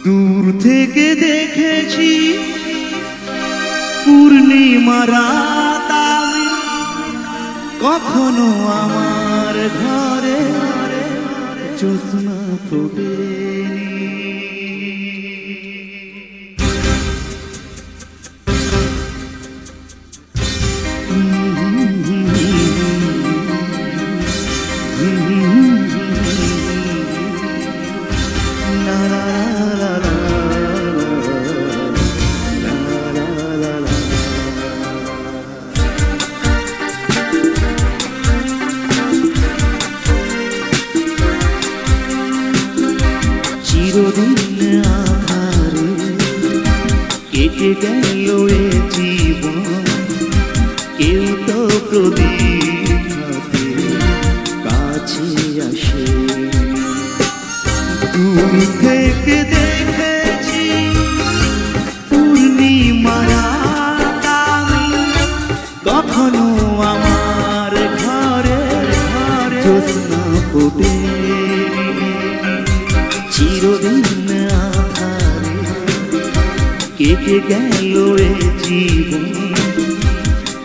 দূর থেকে দেখেছি পূর্ণিমা রাত আমি, কখনো আমার ঘরে জ্যোৎস্না ফোটেনি। চিরদিন আধারে কেটে গেল এ জীবন, কেউ তো প্রদীপ হাতে কাছে আসে। দূর থেকে দেখেছি পূর্ণিমা রাত আমি, কখনো আমার ঘরে জ্যোৎস্না ফোটেনি। চিরদিন আধারে কেটে গেল এ জীবন,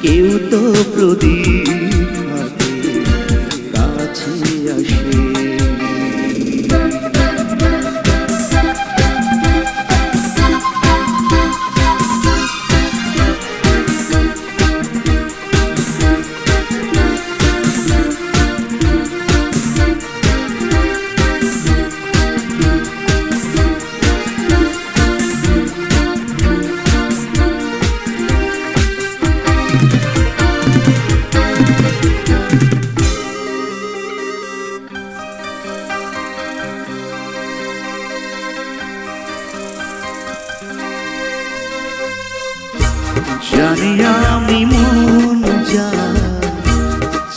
কেউ তো প্রদীপ হাতে কাছে আসে। জানি আমি মন যা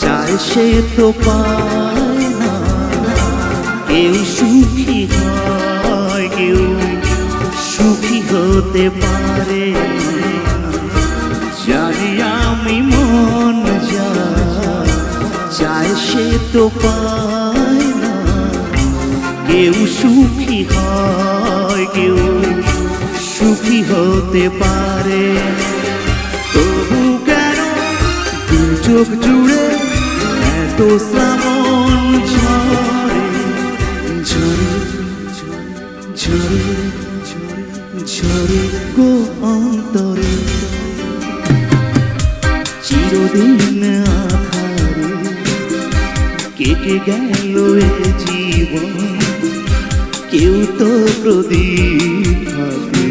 চায় সে তো পায় না, কেউ সুখী হয় কেউ সুখী হতে পারে না। জানি আমি মন যা চায় সে তো পায় না, কেউ সুখী হয় কেউ সুখী হতে পারে। তবু কেন দু চোখ জুড়ে এত শ্রাবণ ঝরে ঝরে ঝরে ঝরে গো অন্তরে। চিরদিন আধারে কেটে গেল এ জীবন, কেউ তো প্রদীপ হাতে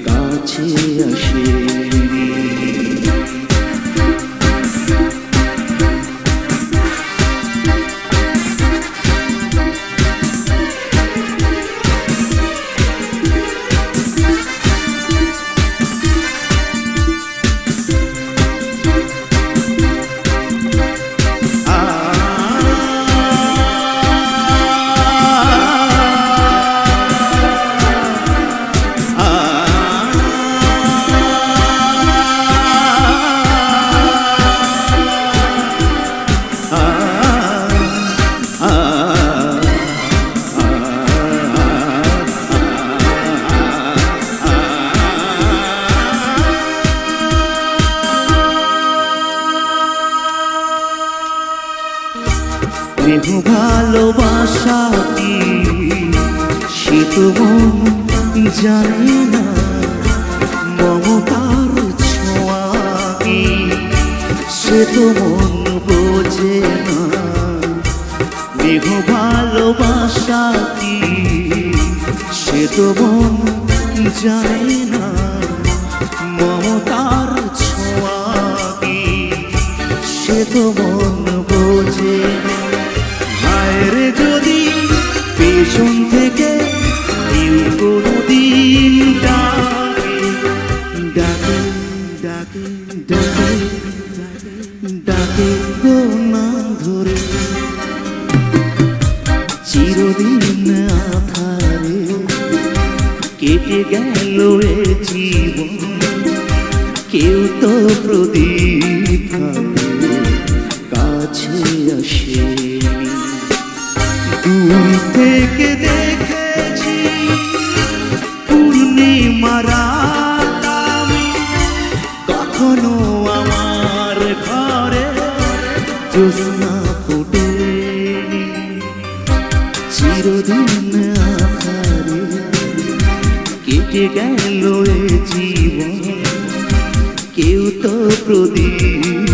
কাছে আসে। স্নেহ ভালোবাসা কি সে তো মন জানে না, মমতার ছোঁয়া কি সে তো মন বোঝে না। স্নেহ ভালোবাসা কি সে তো মন জানে না, মমতার ছোঁয়া কি সে তো মন বোঝে না। হায়রে যদি পেছন থেকে কেউ কোনোদিন ডাকে ডাকে ডাকে ডাকে ডাকে গো নাম ধরে। চিরদিন আধারে কেটে গেল এ জীবন, কেউ তো প্রদীপ হাতে কাছে আসে। দূর থেকে দেখেছি চিরদিন আধারে কেটে গেল এ জীবন, কেউ তো প্রদীপ